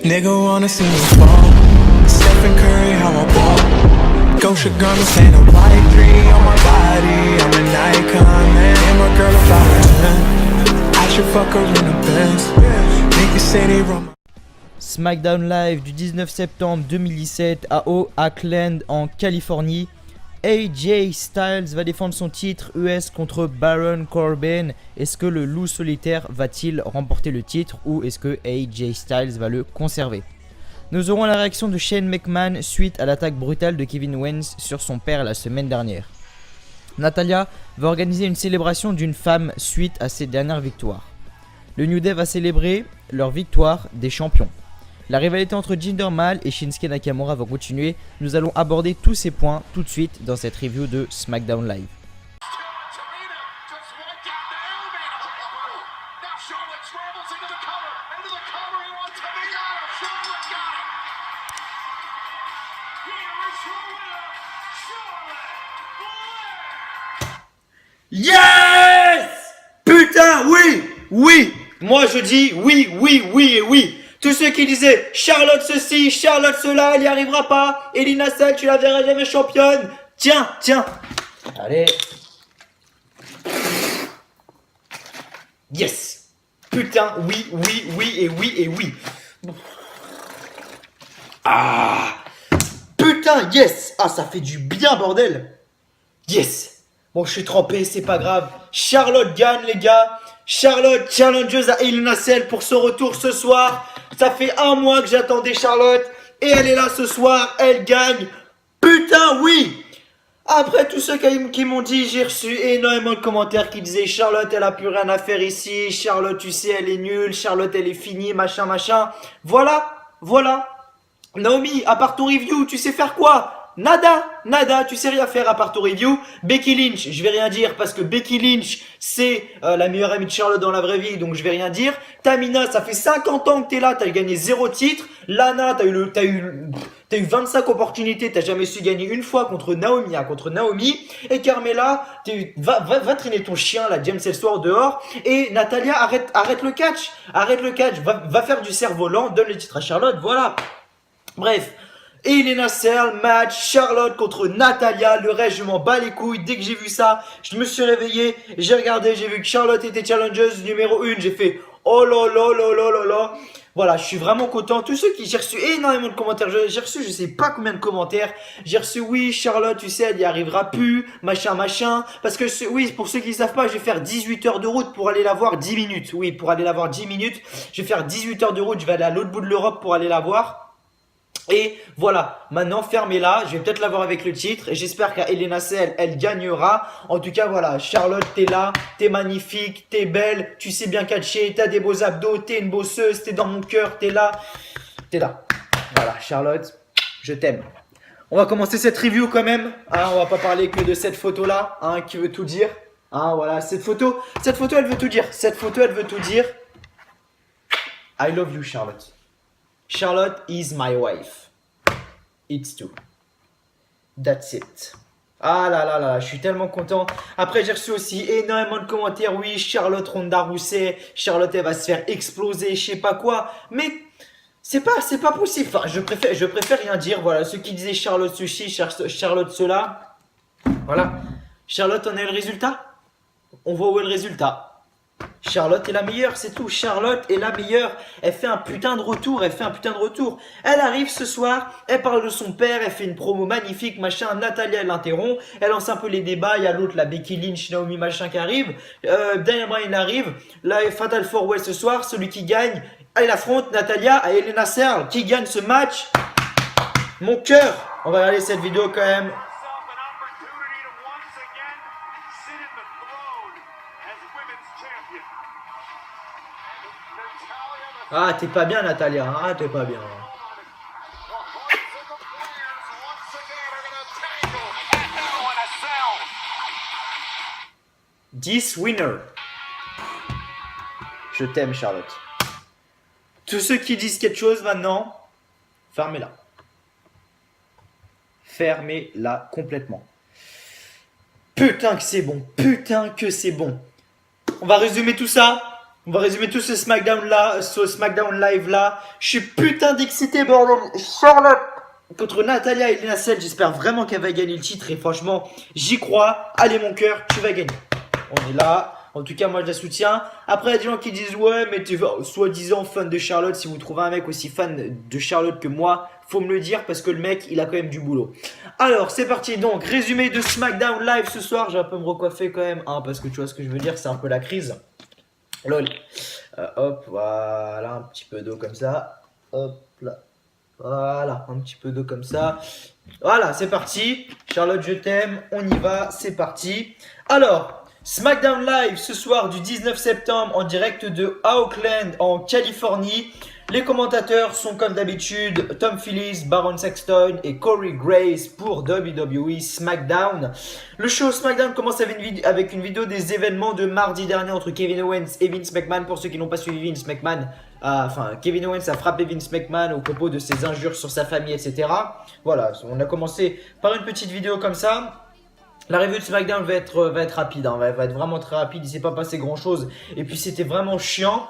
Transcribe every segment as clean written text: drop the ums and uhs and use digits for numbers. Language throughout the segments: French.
Nigga wanna see me fall. Stephen Curry, how I ball. Gosha garments ain't a white three on my body. I'm an icon, man. And my girl about 10. I should fuck her in the Benz. Niggas say they run. SmackDown Live du 19 septembre 2017 à Oakland en Californie. AJ Styles va défendre son titre US contre Baron Corbin. Est-ce que le loup solitaire va-t-il remporter le titre ou est-ce que AJ Styles va le conserver? Nous aurons la réaction de Shane McMahon suite à l'attaque brutale de Kevin Owens sur son père la semaine dernière. Natalya va organiser une célébration d'une femme suite à ses dernières victoires. Le New Day va célébrer leur victoire des champions. La rivalité entre Jinder Mahal et Shinsuke Nakamura va continuer. Nous allons aborder tous ces points tout de suite dans cette review de SmackDown Live. Yes! Putain, oui! Oui! Moi je dis oui, oui, oui et oui! Tous ceux qui disaient Charlotte ceci, Charlotte cela, elle n'y arrivera pas. Elina Sal, tu la verras jamais championne. Tiens, tiens. Allez. Yes. Putain, oui, oui, oui et oui et oui. Ah. Putain, yes. Ah, ça fait du bien, bordel. Yes. Bon, je suis trempé, c'est pas grave. Charlotte gagne, les gars. Charlotte, challengeuse à Elina Sal pour son retour ce soir. Ça fait un mois que j'attendais Charlotte et elle est là ce soir, elle gagne. Putain, oui! Après tous ceux qui m'ont dit, j'ai reçu énormément de commentaires qui disaient Charlotte, elle a plus rien à faire ici. Charlotte, tu sais, elle est nulle. Charlotte, elle est finie, machin, machin. Voilà, voilà. Naomi, à part ton review, tu sais faire quoi? Nada, nada, tu sais rien faire à part ton review. Becky Lynch, je vais rien dire parce que Becky Lynch, c'est la meilleure amie de Charlotte dans la vraie vie, donc je vais rien dire. Tamina, ça fait 50 ans que t'es là, t'as gagné 0 titre. Lana, t'as eu 25 opportunités, t'as jamais su gagner une fois contre Naomi. Et Carmella, va traîner ton chien, là, James Ellsworth dehors. Et Natalya, arrête le catch, va faire du cerf-volant, donne le titre à Charlotte, voilà. Bref. Elina Sal, match, Charlotte contre Natalya, le reste je m'en bats les couilles. Dès que j'ai vu ça, je me suis réveillé, j'ai regardé, j'ai vu que Charlotte était challengeuse numéro 1, j'ai fait oh là là là là là là. Voilà, je suis vraiment content. Tous ceux qui, j'ai reçu énormément de commentaires, j'ai reçu je sais pas combien de commentaires. J'ai reçu oui Charlotte, tu sais, elle y arrivera plus, machin machin. Parce que oui, pour ceux qui ne savent pas, je vais faire 18 heures de route pour aller la voir 10 minutes. Oui, pour aller la voir 10 minutes, je vais faire 18 heures de route, je vais aller à l'autre bout de l'Europe pour aller la voir. Et voilà, maintenant fermez-la, je vais peut-être la voir avec le titre et j'espère qu'Elina Sal, elle gagnera. En tout cas voilà, Charlotte, t'es là, t'es magnifique, t'es belle, tu sais bien catcher, t'as des beaux abdos, t'es une bosseuse, t'es dans mon cœur, t'es là. Voilà, Charlotte, je t'aime. On va commencer cette review quand même, hein, on va pas parler que de cette photo-là, hein, qui veut tout dire. Hein, voilà, cette photo elle veut tout dire, I love you Charlotte. Charlotte is my wife. It's true. That's it. Ah là là là, je suis tellement content. Après, j'ai reçu aussi énormément de commentaires. Oui, Charlotte Ronda Rousey. Charlotte, elle va se faire exploser, je sais pas quoi. Mais c'est pas possible. Enfin, je préfère rien dire. Voilà, ceux qui disaient Charlotte ceci, Charlotte cela. Voilà. Charlotte, on a eu le résultat. On voit où est le résultat. Charlotte est la meilleure, c'est tout. Charlotte est la meilleure. Elle fait un putain de retour. Elle arrive ce soir, elle parle de son père, elle fait une promo magnifique, machin. Natalya, elle l'interrompt. Elle lance un peu les débats. Il y a l'autre, la Becky Lynch, Naomi, machin qui arrive. Daniel Bryan arrive. Là, Fatal 4-Way ce soir. Celui qui gagne, elle affronte Natalya à Elina Sal. Qui gagne ce match? Mon cœur. On va regarder cette vidéo quand même. Ah, t'es pas bien, Natalya. Ah, t'es pas bien. This winner. Je t'aime, Charlotte. Tous ceux qui disent quelque chose maintenant, fermez-la. Fermez-la complètement. Putain que c'est bon. On va résumer tout ça. On va résumer tout ce SmackDown là, ce SmackDown live là. Je suis putain d'excité, bordel. Charlotte contre Natalia et Lina Sel. J'espère vraiment qu'elle va gagner le titre. Et franchement, j'y crois. Allez, mon cœur, tu vas gagner. On est là. En tout cas, moi je la soutiens. Après, il y a des gens qui disent ouais, mais tu es soi-disant fan de Charlotte. Si vous trouvez un mec aussi fan de Charlotte que moi, faut me le dire parce que le mec, il a quand même du boulot. Alors, c'est parti. Donc, résumé de SmackDown live ce soir. Je vais un peu me recoiffer quand même, hein, parce que tu vois ce que je veux dire, c'est un peu la crise. Lol. Hop, voilà, un petit peu d'eau comme ça. Hop là. Voilà, un petit peu d'eau comme ça. Voilà, c'est parti. Charlotte, je t'aime. On y va, c'est parti. Alors. SmackDown Live ce soir du 19 septembre en direct de Oakland en Californie. Les commentateurs sont comme d'habitude Tom Phillips, Baron Sexton et Corey Graves pour WWE SmackDown. Le show SmackDown commence avec une vidéo des événements de mardi dernier entre Kevin Owens et Vince McMahon. Pour ceux qui n'ont pas suivi Vince McMahon, Kevin Owens a frappé Vince McMahon au propos de ses injures sur sa famille, etc. Voilà, on a commencé par une petite vidéo comme ça. La review de SmackDown va être rapide, hein, va être vraiment très rapide, il s'est pas passé grand chose et puis c'était vraiment chiant.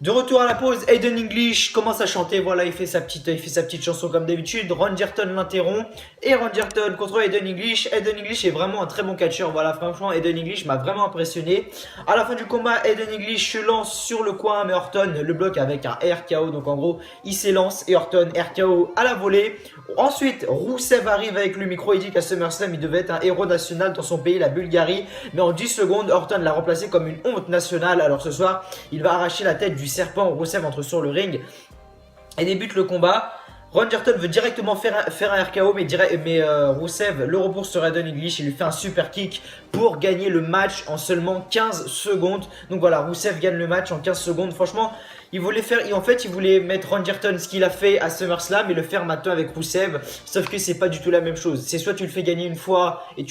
De retour à la pause, Aiden English commence à chanter, voilà, il fait sa petite chanson comme d'habitude. Randy-Orton l'interrompt et Randy-Orton contre Aiden English. Aiden English est vraiment un très bon catcheur, voilà, franchement Aiden English m'a vraiment impressionné. À la fin du combat, Aiden English se lance sur le coin, mais Orton le bloque avec un RKO, donc en gros il s'élance et Orton RKO à la volée. Ensuite, Rusev arrive avec le micro, il dit qu'à SummerSlam il devait être un héros national dans son pays, la Bulgarie, mais en 10 secondes, Orton l'a remplacé comme une honte nationale. Alors ce soir, il va arracher la tête du serpent. Rusev entre sur le ring et débute le combat. Randy Orton veut directement faire un RKO, mais Rusev le repousse sur Aiden English. Il lui fait un super kick pour gagner le match en seulement 15 secondes. Donc voilà, Rusev gagne le match en 15 secondes. Franchement, il voulait mettre Randy Orton ce qu'il a fait à SummerSlam et le faire maintenant avec Rusev. Sauf que c'est pas du tout la même chose. C'est soit tu le fais gagner une fois et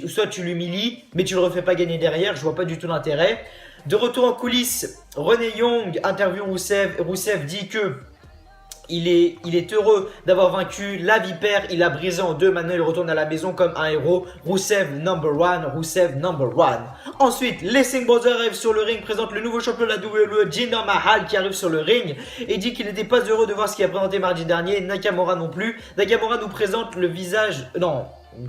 soit tu l'humilies, mais tu le refais pas gagner derrière. Je vois pas du tout l'intérêt. De retour en coulisses, Renee Young interview Rusev. Rusev dit que il est heureux d'avoir vaincu la vipère, il a brisé en deux, maintenant il retourne à la maison comme un héros. Rusev number one, Rusev number one. Ensuite, les Singh Brothers arrivent sur le ring, présentent le nouveau champion de la WWE, Jinder Mahal, qui arrive sur le ring et dit qu'il n'était pas heureux de voir ce qu'il a présenté mardi dernier, Nakamura non plus. Nakamura nous présente le visage... Non,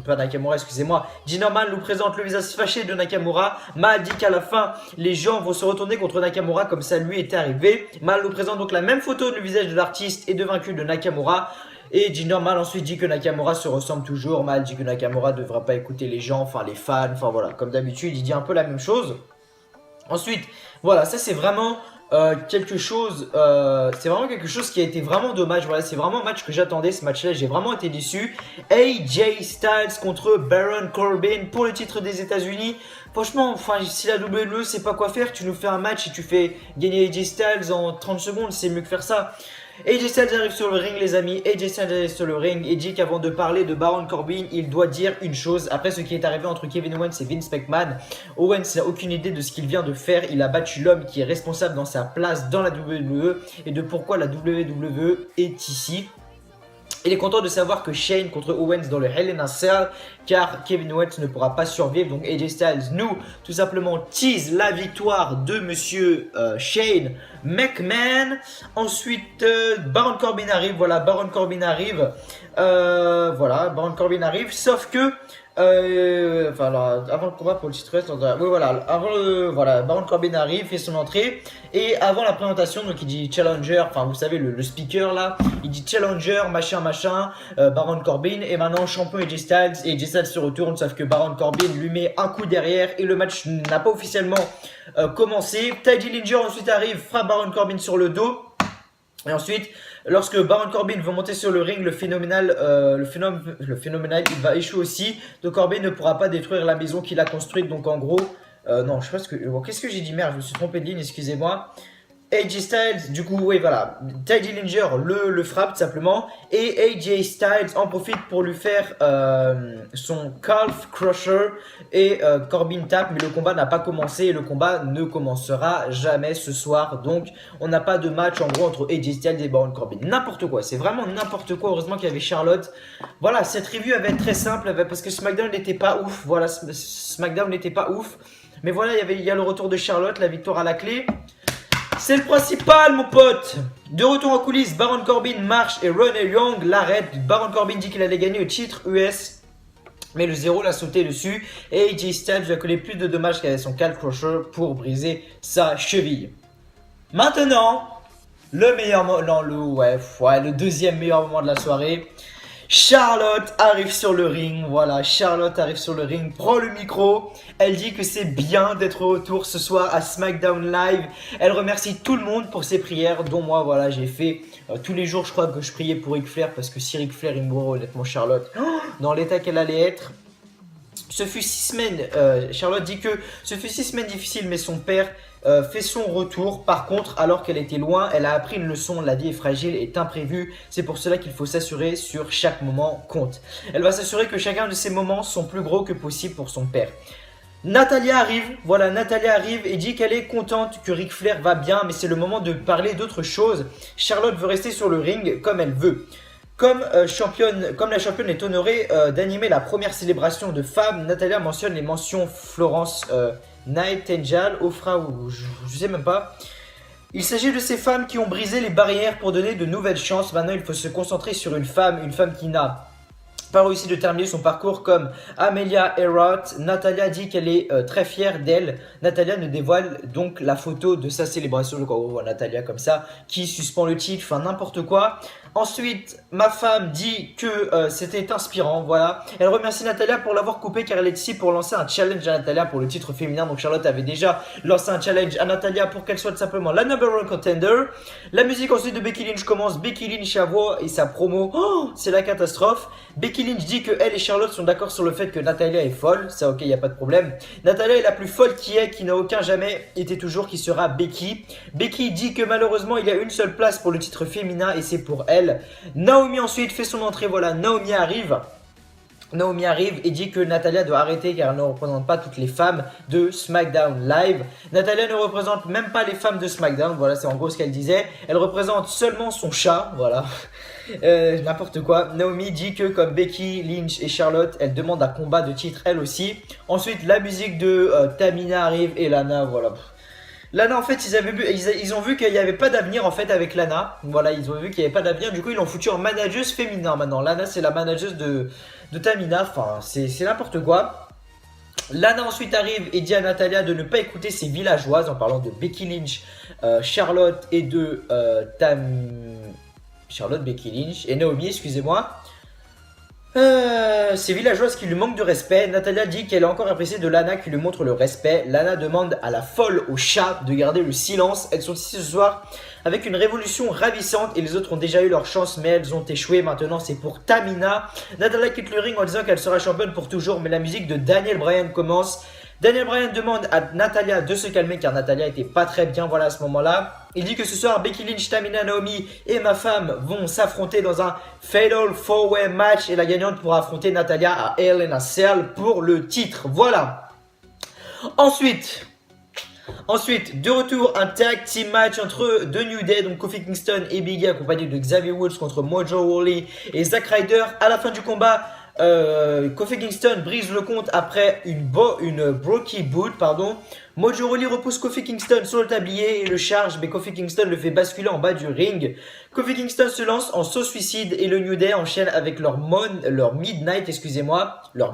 pas Nakamura, excusez-moi. Jinder Mahal nous présente le visage fâché de Nakamura. Mahal dit qu'à la fin, les gens vont se retourner contre Nakamura comme ça lui était arrivé. Mahal nous présente donc la même photo du visage de l'artiste et de vaincu de Nakamura. Et Jinder Mahal ensuite dit que Nakamura se ressemble toujours. Mahal dit que Nakamura ne devrait pas écouter les gens, enfin les fans, enfin voilà. Comme d'habitude, il dit un peu la même chose. Ensuite, voilà, ça c'est vraiment... quelque chose qui a été vraiment dommage. Voilà, c'est vraiment un match que j'attendais, ce match là, j'ai vraiment été déçu. AJ Styles contre Baron Corbin pour le titre des États-Unis. Franchement, enfin, si la WWE sait pas quoi faire, tu nous fais un match et tu fais gagner AJ Styles en 30 secondes, c'est mieux que faire ça. AJ Styles arrive sur le ring, les amis. AJ Styles arrive sur le ring et dit qu'avant de parler de Baron Corbin, il doit dire une chose. Après ce qui est arrivé entre Kevin Owens et Vince McMahon, Owens n'a aucune idée de ce qu'il vient de faire. Il a battu l'homme qui est responsable dans sa place dans la WWE et de pourquoi la WWE est ici. Il est content de savoir que Shane contre Owens dans le Hell in a Cell, car Kevin Owens ne pourra pas survivre. Donc AJ Styles nous tout simplement tease la victoire de monsieur Shane McMahon. Ensuite Baron Corbin arrive. Voilà, Baron Corbin arrive. Baron Corbin arrive. Sauf que avant le combat pour le titre, Baron Corbin arrive, fait son entrée et avant la présentation, donc il dit challenger, enfin vous savez le speaker là, il dit challenger machin Baron Corbin et maintenant champion AJ Styles et AJ Styles se retourne, sauf que Baron Corbin lui met un coup derrière et le match n'a pas officiellement commencé. Ty Dillinger ensuite arrive, frappe Baron Corbin sur le dos. Et ensuite, lorsque Baron Corbin veut monter sur le ring, le phénoménal, il va échouer aussi. Donc Corbin ne pourra pas détruire la maison qu'il a construite. Donc en gros, non, je sais pas ce que... Qu'est-ce que j'ai dit? Merde, je me suis trompé de ligne, excusez-moi. AJ Styles, du coup, oui, voilà. Ty Dillinger le frappe tout simplement. Et AJ Styles en profite pour lui faire son calf crusher. Et Corbin tape, mais le combat n'a pas commencé. Et le combat ne commencera jamais ce soir. Donc, on n'a pas de match en gros entre AJ Styles et Baron Corbin. N'importe quoi, c'est vraiment n'importe quoi. Heureusement qu'il y avait Charlotte. Voilà, cette review avait très simple parce que SmackDown n'était pas ouf. Voilà, SmackDown n'était pas ouf. Mais voilà, il y a le retour de Charlotte, la victoire à la clé. C'est le principal, mon pote. De retour en coulisses, Baron Corbin marche et Renee Young l'arrête. Baron Corbin dit qu'il allait gagner le titre US, mais le 0 l'a sauté dessus. Et AJ Styles lui a collé plus de dommages qu'avec son Cal Crusher pour briser sa cheville. Maintenant, le meilleur moment, le deuxième meilleur moment de la soirée. Charlotte arrive sur le ring, voilà, Charlotte arrive sur le ring, prend le micro, elle dit que c'est bien d'être au retour ce soir à SmackDown Live, elle remercie tout le monde pour ses prières, dont moi, voilà, j'ai fait tous les jours, je crois que je priais pour Ric Flair, parce que si Ric Flair il mourait, honnêtement, Charlotte, dans l'état qu'elle allait être, ce fut 6 semaines, Charlotte dit que ce fut 6 semaines difficiles, mais son père fait son retour. Par contre, alors qu'elle était loin, elle a appris une leçon. La vie est fragile, est imprévue. C'est pour cela qu'il faut s'assurer sur chaque moment compte. Elle va s'assurer que chacun de ces moments sont plus gros que possible pour son père. Natalia arrive, voilà, Natalia arrive et dit qu'elle est contente que Ric Flair va bien, mais c'est le moment de parler d'autre chose. Charlotte veut rester sur le ring comme elle veut. Comme la championne est honorée d'animer la première célébration de femmes, Natalia mentionne les mentions Florence Nightingale, Ofra ou je sais même pas. Il s'agit de ces femmes qui ont brisé les barrières pour donner de nouvelles chances. Maintenant, il faut se concentrer sur une femme qui n'a pas réussi de terminer son parcours comme Amelia Earhart. Natalia dit qu'elle est très fière d'elle. Natalia ne dévoile donc la photo de sa célébration. Donc on voit Natalia comme ça, qui suspend le titre, enfin n'importe quoi. Ensuite, ma femme dit que c'était inspirant, voilà. Elle remercie Natalia pour l'avoir coupé car elle est ici pour lancer un challenge à Natalia pour le titre féminin. Donc Charlotte avait déjà lancé un challenge à Natalia pour qu'elle soit tout simplement la number one contender. La musique ensuite de Becky Lynch commence. Becky Lynch à voix et sa promo, c'est la catastrophe. Becky Lynch dit que elle et Charlotte sont d'accord sur le fait que Natalia est folle. Ça ok, il n'y a pas de problème. Natalia est la plus folle qui n'a aucun jamais été toujours, qui sera Becky. Becky dit que malheureusement il y a une seule place pour le titre féminin et c'est pour elle. Naomi ensuite fait son entrée, voilà, Naomi arrive et dit que Natalia doit arrêter car elle ne représente pas toutes les femmes de SmackDown Live. Natalia ne représente même pas les femmes de SmackDown, voilà, c'est en gros ce qu'elle disait. Elle représente seulement son chat, voilà. N'importe quoi. Naomi dit que comme Becky Lynch et Charlotte, elle demande un combat de titre elle aussi. Ensuite, la musique de Tamina arrive et Lana, voilà. Lana, en fait, ils ont vu qu'il n'y avait pas d'avenir en fait avec Lana. Voilà, ils ont vu qu'il n'y avait pas d'avenir. Du coup, ils l'ont foutu en manageuse féminin maintenant. Lana, c'est la manageuse de Tamina. Enfin, c'est n'importe quoi. Lana ensuite arrive et dit à Natalia de ne pas écouter ses villageoises en parlant de Becky Lynch, Charlotte et de Charlotte, Becky Lynch et Naomi, excusez-moi. Ces villageoises qui lui manquent de respect. Natalia dit qu'elle est encore appréciée de Lana qui lui montre le respect. Lana demande à la folle au chat de garder le silence. Elles sont ici ce soir avec une révolution ravissante et les autres ont déjà eu leur chance mais elles ont échoué. Maintenant c'est pour Tamina. Natalia quitte le ring en disant qu'elle sera championne pour toujours, mais la musique de Daniel Bryan commence. Daniel Bryan demande à Natalia de se calmer car Natalia était pas très bien, voilà, à ce moment-là. Il dit que ce soir, Becky Lynch, Tamina, Naomi et ma femme vont s'affronter dans un Fatal 4-Way match et la gagnante pourra affronter Natalia à Hell in a Cell pour le titre. Voilà. Ensuite, de retour, un tag team match entre The New Day, donc Kofi Kingston et Big E accompagné de Xavier Woods contre Mojo Rawley et Zack Ryder. À la fin du combat, Kofi Kingston brise le compte après une Brookie Boot, pardon. Mojo Rawley repousse Kofi Kingston sur le tablier et le charge, mais Kofi Kingston le fait basculer en bas du ring. Kofi Kingston se lance en saut suicide et le New Day enchaîne avec leur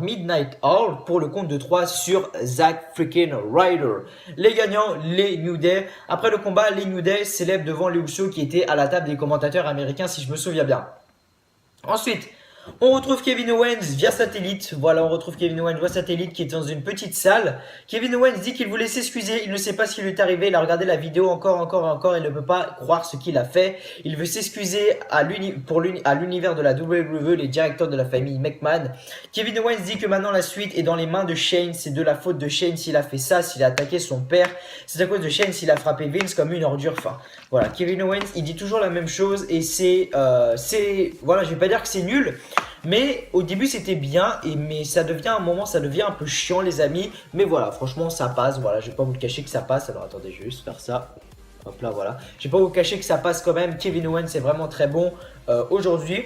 Midnight Hour pour le compte de 3 sur Zack freaking Ryder. Les gagnants, les New Day. Après le combat, les New Day célèbrent devant les Usos qui étaient à la table des commentateurs américains si je me souviens bien. Ensuite, on retrouve Kevin Owens via satellite. Voilà, on retrouve Kevin Owens via satellite qui est dans une petite salle. Kevin Owens dit qu'il voulait s'excuser. Il ne sait pas ce qui lui est arrivé. Il a regardé la vidéo encore. Il ne peut pas croire ce qu'il a fait. Il veut s'excuser à l'univers de la WWE, les directeurs de la famille McMahon. Kevin Owens dit que maintenant la suite est dans les mains de Shane. C'est de la faute de Shane s'il a fait ça, s'il a attaqué son père. C'est à cause de Shane s'il a frappé Vince comme une ordure. Enfin, voilà, Kevin Owens, il dit toujours la même chose et voilà, je vais pas dire que c'est nul. Mais au début c'était bien, mais ça devient un peu chiant les amis. Mais voilà, franchement ça passe, voilà, je vais pas vous le cacher que ça passe. Alors attendez, je vais juste faire ça. Hop là, voilà. Je vais pas vous cacher que ça passe quand même. Kevin Owens c'est vraiment très bon aujourd'hui.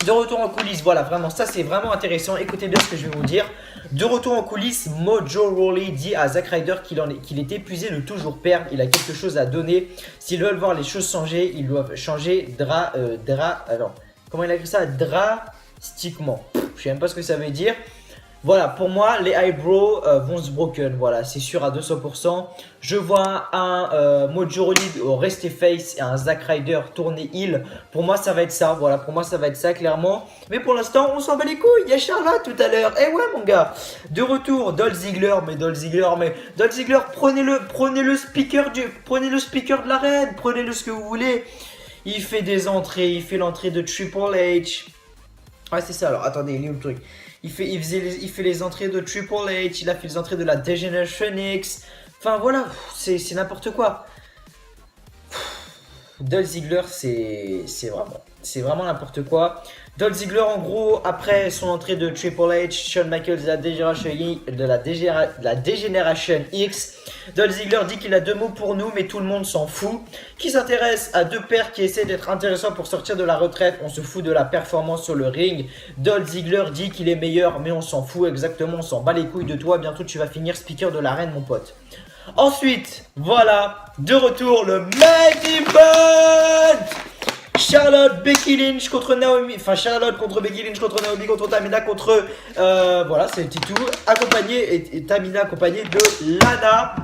De retour en coulisses, voilà, vraiment, ça c'est vraiment intéressant. Écoutez bien ce que je vais vous dire. De retour en coulisses, Mojo Rawley dit à Zack Ryder qu'il est épuisé de toujours perdre. Il a quelque chose à donner. S'ils veulent voir les choses changer, ils doivent changer alors, comment il a écrit ça? Drastiquement. Je sais même pas ce que ça veut dire. Voilà, pour moi, les eyebrows vont se broken. Voilà, c'est sûr à 200%. Je vois un Mojo Rawley rester face et un Zack Ryder tourner heel. Pour moi, ça va être ça. Voilà, pour moi, ça va être ça, clairement. Mais pour l'instant, on s'en bat les couilles. Il y a Charlotte tout à l'heure. Eh ouais, mon gars. De retour, Dolph Ziggler. Dolph Ziggler, prenez le speaker de l'arène. Prenez-le ce que vous voulez. Il fait des entrées. Il fait l'entrée de Triple H. Ah, c'est ça. Alors, attendez, il est où le truc? Il fait les entrées de Triple H, il a fait les entrées de la Degeneration X. Enfin voilà, c'est n'importe quoi. Dolph Ziggler, c'est vraiment n'importe quoi. Dolph Ziggler, en gros, après son entrée de Triple H, Shawn Michaels de la Degeneration X, Dolph Ziggler dit qu'il a 2 mots pour nous, mais tout le monde s'en fout. Qui s'intéresse à 2 pères qui essaient d'être intéressants pour sortir de la retraite. On se fout de la performance sur le ring. Dolph Ziggler dit qu'il est meilleur, mais on s'en fout exactement. On s'en bat les couilles de toi. Bientôt, tu vas finir speaker de l'arène, mon pote. Ensuite, voilà, de retour, le main event. Charlotte, Becky Lynch contre Naomi, enfin Charlotte contre Becky Lynch contre Naomi contre Tamina contre, voilà, c'est tout, accompagné, et Tamina accompagnée de Lana.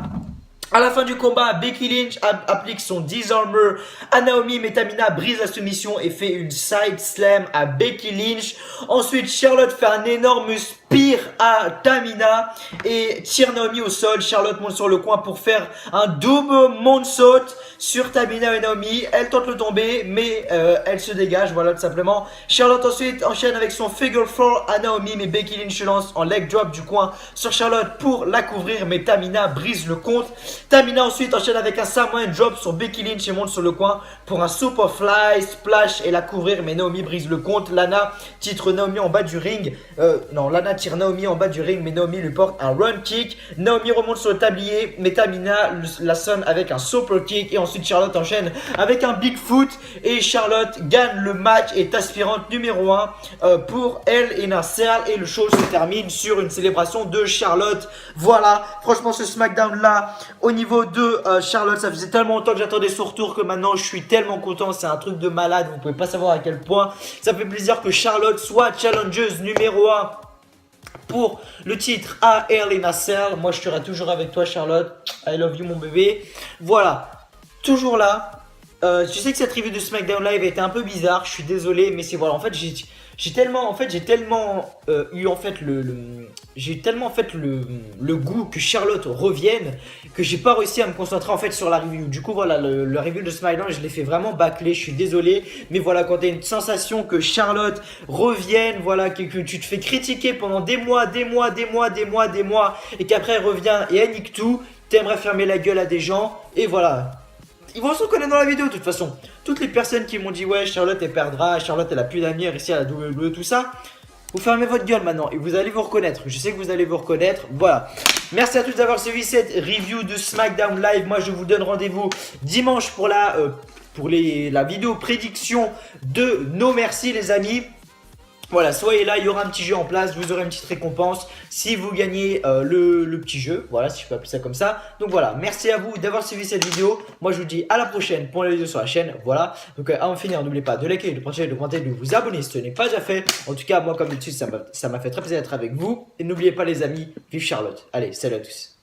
À la fin du combat, Becky Lynch applique son Disarmer à Naomi, mais Tamina brise la soumission et fait une side slam à Becky Lynch. Ensuite, Charlotte fait un énorme spear à Tamina et tire Naomi au sol. Charlotte monte sur le coin pour faire un double moonsault sur Tamina et Naomi. Elle tente le tomber, mais elle se dégage, voilà tout simplement. Charlotte ensuite enchaîne avec son figure four à Naomi, mais Becky Lynch se lance en leg drop du coin sur Charlotte pour la couvrir, mais Tamina brise le compte. Tamina ensuite enchaîne avec un Samoan drop sur Becky Lynch et monte sur le coin pour un Superfly splash et la couvrir, mais Naomi brise le compte. Lana titre Naomi en bas du ring. Lana tire Naomi en bas du ring, mais Naomi lui porte un run kick. Naomi remonte sur le tablier, mais Tamina la sonne avec un super kick. Et ensuite Charlotte enchaîne avec un Bigfoot. Et Charlotte gagne le match et est aspirante numéro 1 pour elle et Cell. Et le show se termine sur une célébration de Charlotte. Voilà, franchement ce SmackDown là, au niveau de Charlotte, ça faisait tellement longtemps que j'attendais son retour que maintenant je suis tellement content. C'est un truc de malade, vous pouvez pas savoir à quel point ça fait plaisir que Charlotte soit challengeuse numéro 1 pour le titre à Hell in a Cell. Moi je serai toujours avec toi Charlotte, I love you mon bébé. Voilà, toujours là. Je sais que cette review de SmackDown Live a été un peu bizarre, je suis désolé, mais c'est voilà, en fait j'ai tellement eu en fait le goût que Charlotte revienne que j'ai pas réussi à me concentrer en fait sur la review. Du coup voilà, la review de SmackDown je l'ai fait vraiment bâclé, je suis désolé, mais voilà, quand tu as une sensation que Charlotte revienne, voilà, que tu te fais critiquer pendant des mois et qu'après elle revient et elle nique tout, t'aimerais fermer la gueule à des gens et voilà. Ils vont se reconnaître dans la vidéo de toute façon. Toutes les personnes qui m'ont dit ouais Charlotte elle perdra, Charlotte elle a plus d'avenir ici à la WWE, tout ça. Vous fermez votre gueule maintenant et vous allez vous reconnaître. Je sais que vous allez vous reconnaître. Voilà. Merci à tous d'avoir suivi cette review de SmackDown Live. Moi je vous donne rendez-vous dimanche pour la vidéo prédiction de No Merci les amis. Voilà, soyez là, il y aura un petit jeu en place, vous aurez une petite récompense si vous gagnez le petit jeu, voilà, si je peux appeler ça comme ça. Donc voilà, merci à vous d'avoir suivi cette vidéo. Moi je vous dis à la prochaine pour les vidéos sur la chaîne, voilà. Donc avant de finir, n'oubliez pas de liker, de partager, de commenter, de vous abonner si ce n'est pas déjà fait. En tout cas, moi comme d'habitude, ça m'a fait très plaisir d'être avec vous. Et n'oubliez pas les amis, vive Charlotte. Allez, salut à tous.